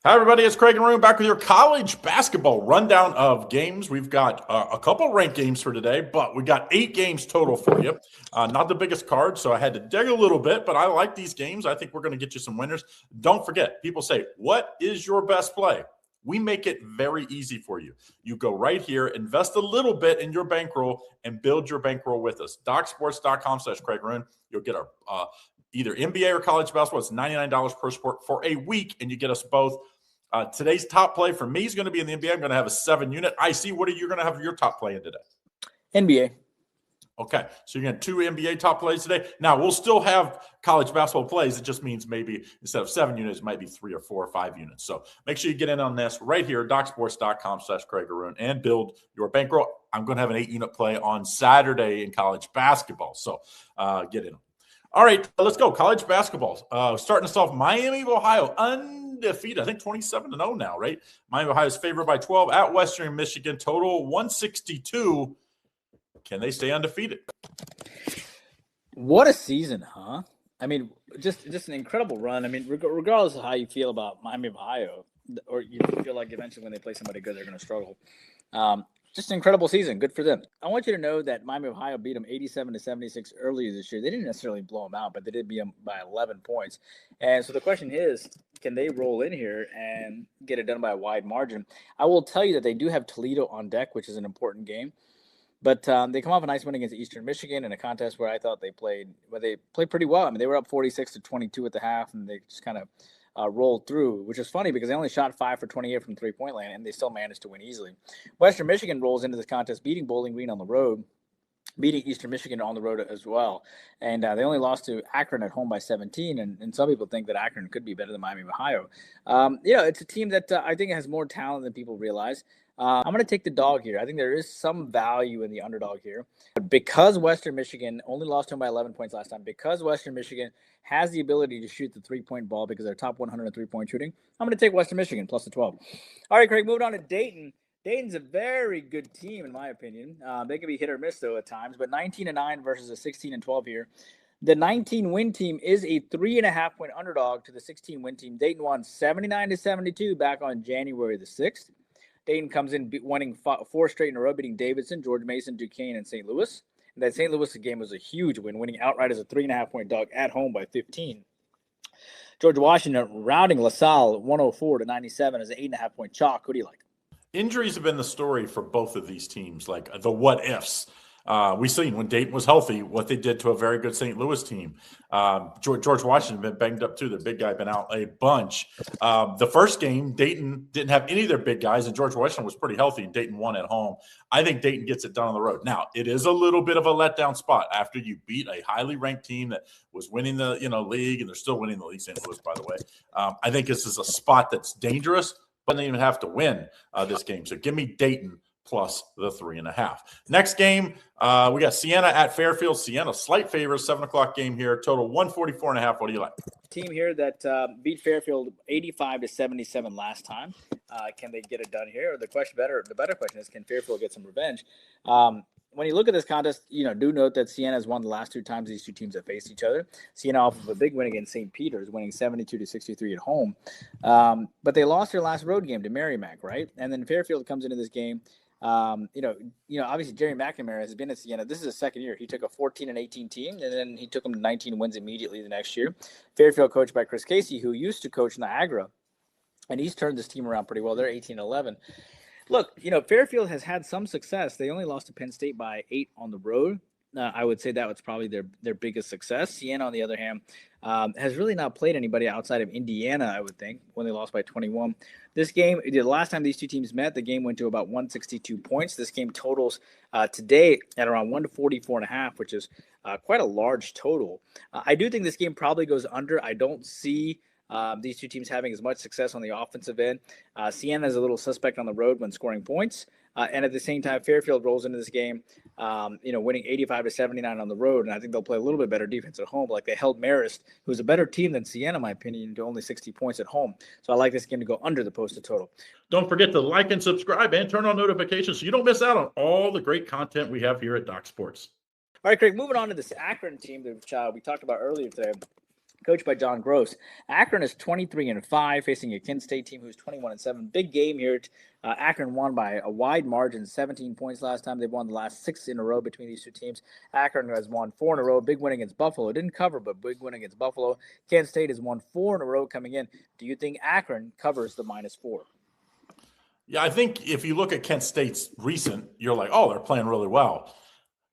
Hi, everybody. It's Craig and Room back with your college basketball rundown of games. We've got a couple ranked games for today, but we got 8 games total for you. Not the biggest card, so I had to dig a little bit, but I like these games. I think we're going to get you some winners. Don't forget, people say, what is your best play? We make it very easy for you. You go right here, invest a little bit in your bankroll, and build your bankroll with us. DocSports.com/Craig Room. You'll get our either NBA or college basketball. It's $99 per sport for a week, and you get us both. Today's top play for me is going to be in the NBA. I'm going to have a 7-unit. IC, what are you going to have your top play in today? NBA. Okay, so you're going to have 2 NBA top plays today. Now, we'll still have college basketball plays. It just means maybe instead of 7 units, it might be 3 or 4 or 5 units. So make sure you get in on this right here, DocSports.com/Craig Aroon, and build your bankroll. I'm going to have an 8-unit play on Saturday in college basketball. So get in. All right, let's go. College basketball. Starting us off, Miami of Ohio, undefeated. I think 27-0 now, right? Miami of Ohio is favored by 12 at Western Michigan. Total 162. Can they stay undefeated? What a season, huh? I mean, just an incredible run. I mean, regardless of how you feel about Miami of Ohio, or you feel like eventually when they play somebody good, they're going to struggle. Just an incredible season. Good for them. I want you to know that Miami of Ohio beat them 87-76 earlier this year. They didn't necessarily blow them out, but they did beat them by 11 points. And so the question is, can they roll in here and get it done by a wide margin? I will tell you that they do have Toledo on deck, which is an important game. But they come off a nice win against Eastern Michigan in a contest where I thought they played pretty well. I mean, they were up 46-22 at the half, and they just kind of rolled through, which is funny because they only shot 5 for 28 from three-point land, and they still managed to win easily. Western Michigan rolls into this contest, beating Bowling Green on the road, beating Eastern Michigan on the road as well. And they only lost to Akron at home by 17, and some people think that Akron could be better than Miami of Ohio. It's a team that I think has more talent than people realize. I'm going to take the dog here. I think there is some value in the underdog here. But because Western Michigan only lost to them by 11 points last time, because Western Michigan has the ability to shoot the three-point ball because they're top 100 in three-point shooting, I'm going to take Western Michigan plus the 12. All right, Craig, moving on to Dayton. Dayton's a very good team, in my opinion. They can be hit or miss, though, at times. But 19-9 versus a 16-12 here. The 19-win team is a 3.5-point underdog to the 16-win team. Dayton won 79-72 back on January the 6th. Dayton comes in winning 4 straight in a row, beating Davidson, George Mason, Duquesne, and St. Louis. And that St. Louis game was a huge win, winning outright as a 3.5-point dog at home by 15. George Washington routing LaSalle 104-97 as an 8.5-point chalk. Who do you like? Injuries have been the story for both of these teams, like the what-ifs. We've seen when Dayton was healthy what they did to a very good St. Louis team. George Washington been banged up too. Their big guy been out a bunch. The first game, Dayton didn't have any of their big guys, and George Washington was pretty healthy, and Dayton won at home. I think Dayton gets it done on the road. Now, it is a little bit of a letdown spot after you beat a highly ranked team that was winning the league, and they're still winning the league, St. Louis, by the way. I think this is a spot that's dangerous, but they even have to win this game. So give me Dayton plus the 3.5. Next game, we got Sienna at Fairfield. Sienna, slight favor, 7 o'clock game here. Total 144.5. What do you like? Team here that beat Fairfield 85-77 last time. Can they get it done here? Or the better question is, can Fairfield get some revenge? When you look at this contest, do note that Sienna has won the last 2 times these 2 teams have faced each other. Sienna off of a big win against St. Peter's, winning 72-63 at home. But they lost their last road game to Merrimack, right? And then Fairfield comes into this game. Obviously Jerry McNamara has been at Sienna. This is his second year. He took a 14-18 team, and then he took them to 19 wins immediately the next year. Fairfield coached by Chris Casey, who used to coach Niagara, and he's turned this team around pretty well. They're 18-11. Look, Fairfield has had some success. They only lost to Penn State by 8 on the road. I would say that was probably their biggest success. Sienna, on the other hand, has really not played anybody outside of Indiana, I would think, when they lost by 21. This game, the last time these 2 teams met, the game went to about 162 points. This game totals today at around 144.5, which is quite a large total. I do think this game probably goes under. I don't see these 2 teams having as much success on the offensive end. Sienna is a little suspect on the road when scoring points. And at the same time, Fairfield rolls into this game, winning 85-79 on the road. And I think they'll play a little bit better defense at home. Like they held Marist, who's a better team than Sienna, in my opinion, to only 60 points at home. So I like this game to go under the posted total. Don't forget to like and subscribe and turn on notifications so you don't miss out on all the great content we have here at Doc Sports. All right, Craig, moving on to this Akron team, which we talked about earlier today. coached by John Gross. Akron is 23-5, facing a Kent State team who's 21-7. Big game here. Akron won by a wide margin, 17 points last time. They've won the last 6 in a row between these two teams. Akron has won 4 in a row. Big win against Buffalo. Didn't cover, but big win against Buffalo. Kent State has won 4 in a row coming in. Do you think Akron covers the -4? Yeah, I think if you look at Kent State's recent, you're like, oh, they're playing really well.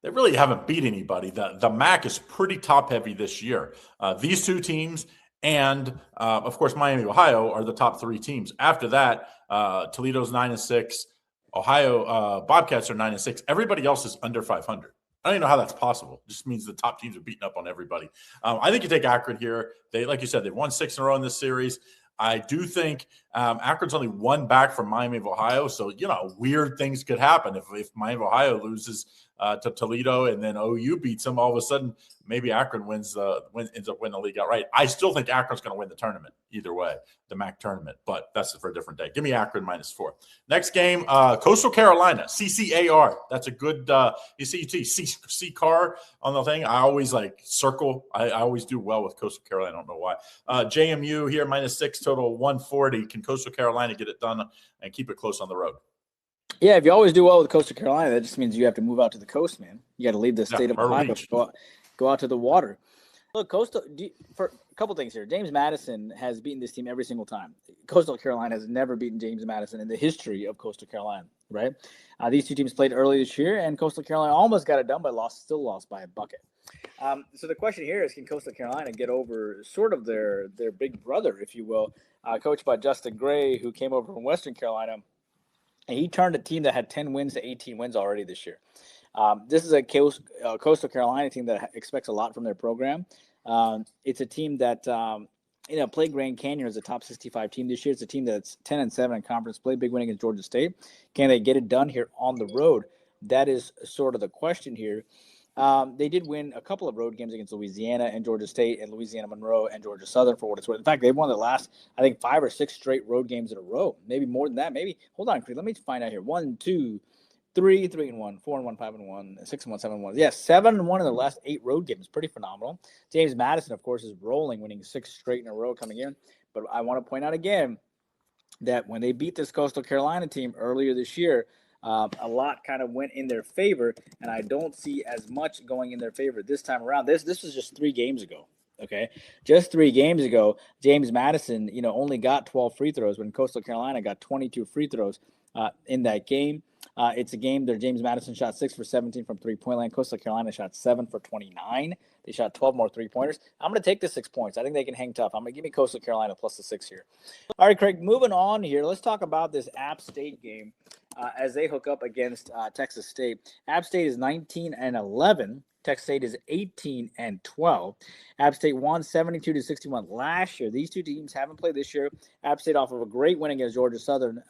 They really haven't beat anybody. The MAC is pretty top heavy this year. These two teams and, of course, Miami, Ohio are the top 3 teams. After that, Toledo's 9-6. Ohio Bobcats are 9-6. Everybody else is under 500. I don't even know how that's possible. It just means the top teams are beating up on everybody. I think you take Akron here. They, like you said, they've won 6 in a row in this series. I do think Akron's only 1 back from Miami of Ohio. So, weird things could happen if Miami of Ohio loses to Toledo and then OU beats them. All of a sudden, maybe Akron ends up winning the league outright. I still think Akron's going to win the tournament either way, the MAC tournament, but that's for a different day. Give me Akron -4. Next game, Coastal Carolina, CCAR. That's a good you see C-car on the thing. I always circle. I always do well with Coastal Carolina. I don't know why. JMU here -6, total 140. Can Coastal Carolina get it done and keep it close on the road? Yeah, if you always do well with Coastal Carolina, that just means you have to move out to the coast, man. You got to leave the state of Ohio, go out to the water. Look, Coastal, for a couple things here. James Madison has beaten this team every single time. Coastal Carolina has never beaten James Madison in the history of Coastal Carolina, right? These two teams played early this year, and Coastal Carolina almost got it done, but still lost by a bucket. So the question here is, can Coastal Carolina get over sort of their big brother, if you will, coached by Justin Gray, who came over from Western Carolina. And he turned a team that had 10 wins to 18 wins already this year. This is a Coastal Carolina team that expects a lot from their program. It's a team that played Grand Canyon as a top 65 team this year. It's a team that's 10-7 in conference play, big win against Georgia State. Can they get it done here on the road? That is sort of the question here. They did win a couple of road games against Louisiana and Georgia State and Louisiana Monroe and Georgia Southern for what it's worth. In fact, they won the last, I think, 5 or 6 straight road games in a row. Maybe more than that. Maybe. Hold on, Creed. Let me find out here. 1, 2, 3, 3-1, 4-1, 5-1, 6-1, 7-1. Yeah, 7-1 in the last 8 road games. Pretty phenomenal. James Madison, of course, is rolling, winning 6 straight in a row coming in. But I want to point out again that when they beat this Coastal Carolina team earlier this year, a lot kind of went in their favor, and I don't see as much going in their favor this time around. This was just 3 games ago, okay? Just 3 games ago, James Madison, only got 12 free throws when Coastal Carolina got 22 free throws in that game. It's a game that James Madison shot 6 for 17 from three-point line. Coastal Carolina shot 7 for 29. They shot 12 more three-pointers. I'm going to take the 6 points. I think they can hang tough. I'm going to give me Coastal Carolina plus the 6 here. All right, Craig, moving on here. Let's talk about this App State game as they hook up against Texas State. App State is 19-11. Texas State is 18-12. App State won 72-61 last year. These two teams haven't played this year. App State off of a great win against Georgia Southern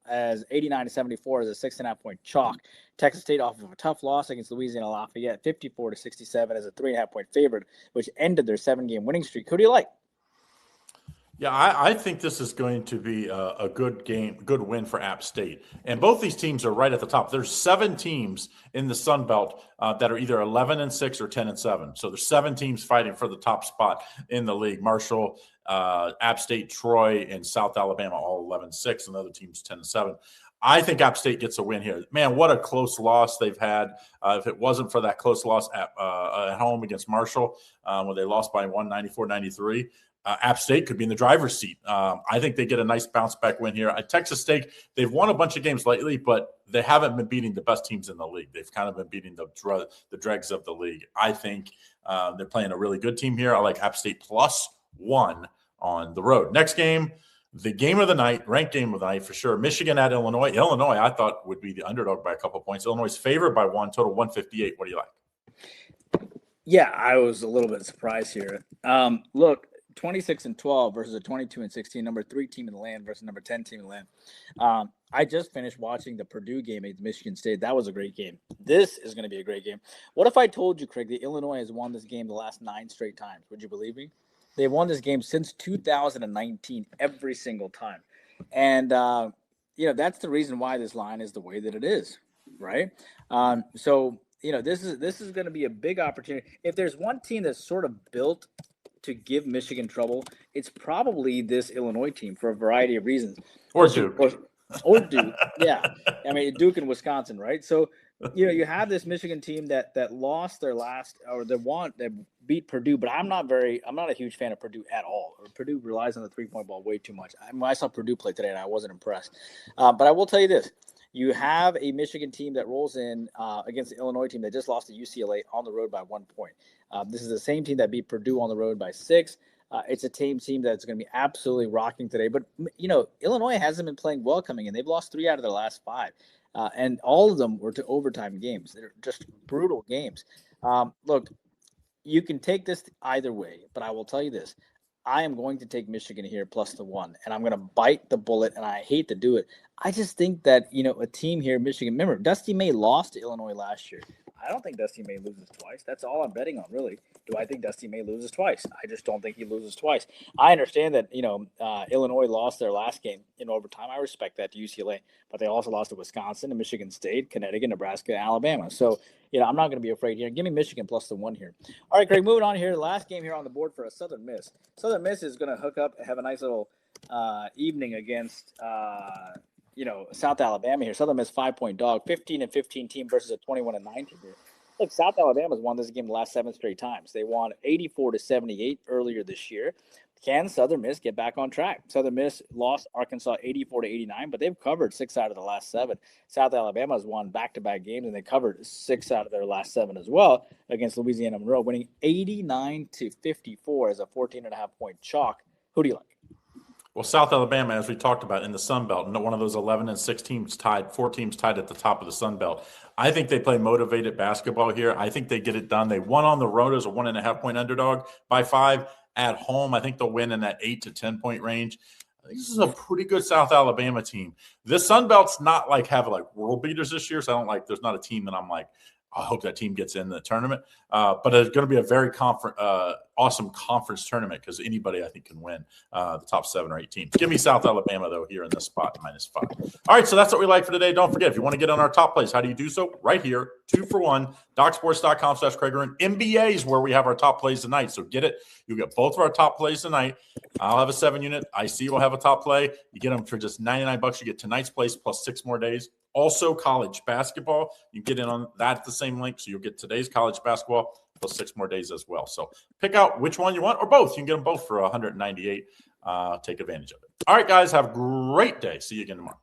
as 89-74 as a 6.5-point chalk. Texas State off of a tough loss against Louisiana Lafayette, 54-67 as a 3.5-point favorite, which ended their 7-game winning streak. Who do you like? Yeah, I think this is going to be a good game, good win for App State. And both these teams are right at the top. There's 7 teams in the Sun Belt that are either 11-6 or 10-7. So there's 7 teams fighting for the top spot in the league. Marshall, App State, Troy, and South Alabama all 11-6, and the other teams 10-7. I think App State gets a win here. Man, what a close loss they've had. If it wasn't for that close loss at home against Marshall, where they lost by 194-93, App State could be in the driver's seat. I think they get a nice bounce-back win here. At Texas State, they've won a bunch of games lately, but they haven't been beating the best teams in the league. They've kind of been beating the dregs of the league. I think they're playing a really good team here. I like App State +1 on the road. Next game, the game of the night, ranked game of the night for sure. Michigan at Illinois. Illinois, I thought, would be the underdog by a couple points. Illinois is favored by 1, total 158. What do you like? Yeah, I was a little bit surprised here. Look, 26-12 versus a 22-16, number 3 team in the land versus number 10 team in the land. I just finished watching the Purdue game against Michigan State. That was a great game. This is going to be a great game. What if I told you, Craig, that Illinois has won this game the last 9 straight times? Would you believe me? They've won this game since 2019 every single time. And, that's the reason why this line is the way that it is, right? So, this is going to be a big opportunity. If there's one team that's sort of built to give Michigan trouble, it's probably this Illinois team for a variety of reasons. Or Duke. Or Duke. Yeah. I mean, Duke and Wisconsin, right? So, you have this Michigan team that lost their last, or that beat Purdue, but I'm not a huge fan of Purdue at all. Purdue relies on the 3-point ball way too much. I saw Purdue play today and I wasn't impressed. But I will tell you this. You have a Michigan team that rolls in against the Illinois team that just lost to UCLA on the road by 1 point. This is the same team that beat Purdue on the road by 6. It's a team that's going to be absolutely rocking today. But, Illinois hasn't been playing well coming in. They've lost 3 out of their last 5. And all of them were to overtime games. They're just brutal games. Look, you can take this either way, but I will tell you this. I am going to take Michigan here plus the 1, and I'm going to bite the bullet, and I hate to do it. I just think that, a team here, Michigan, remember, Dusty May lost to Illinois last year. I don't think Dusty May loses twice. That's all I'm betting on, really. Do I think Dusty May loses twice? I just don't think he loses twice. I understand that, Illinois lost their last game in overtime. I respect that to UCLA, but they also lost to Wisconsin, to Michigan State, Connecticut, Nebraska, and Alabama. So, I'm not going to be afraid here. Give me Michigan plus the 1 here. All right, Greg, moving on here. The last game here on the board for a Southern Miss. Southern Miss is going to hook up, have a nice little evening against South Alabama here. Southern Miss 5-point dog, 15-15 team versus a 21-9 team here. Look, South Alabama's won this game the last 7 straight times. They won 84-78 earlier this year. Can Southern Miss get back on track? Southern Miss lost Arkansas 84-89, but they've covered 6 out of the last 7. South Alabama has won back-to-back games, and they covered 6 out of their last 7 as well against Louisiana Monroe, winning 89-54 as a 14.5-point chalk. Who do you like? Well, South Alabama, as we talked about in the Sun Belt, one of those 11-6 teams tied, 4 teams tied at the top of the Sun Belt. I think they play motivated basketball here. I think they get it done. They won on the road as a 1.5-point underdog by 5. At home, I think they'll win in that 8 to 10-point range. I think this is a pretty good South Alabama team. This Sun Belt's not having world beaters this year, so there's not a team that I'm like, I hope that team gets in the tournament. But it's going to be a very awesome conference tournament because anybody, I think, can win the top 7 or 8 teams. Give me South Alabama, though, here in this spot, -5. All right, so that's what we like for today. Don't forget, if you want to get on our top plays, how do you do so? Right here, 2 for 1, DocSports.com/Craig. NBA is where we have our top plays tonight. So get it. You'll get both of our top plays tonight. I'll have a 7-unit. IC will have a top play. You get them for just $99. You get tonight's plays plus 6 more days. Also, college basketball. You get in on that at the same link, so you'll get today's college basketball plus 6 more days as well. So pick out which one you want or both. You can get them both for $198. Take advantage of it. All right, guys, have a great day. See you again tomorrow.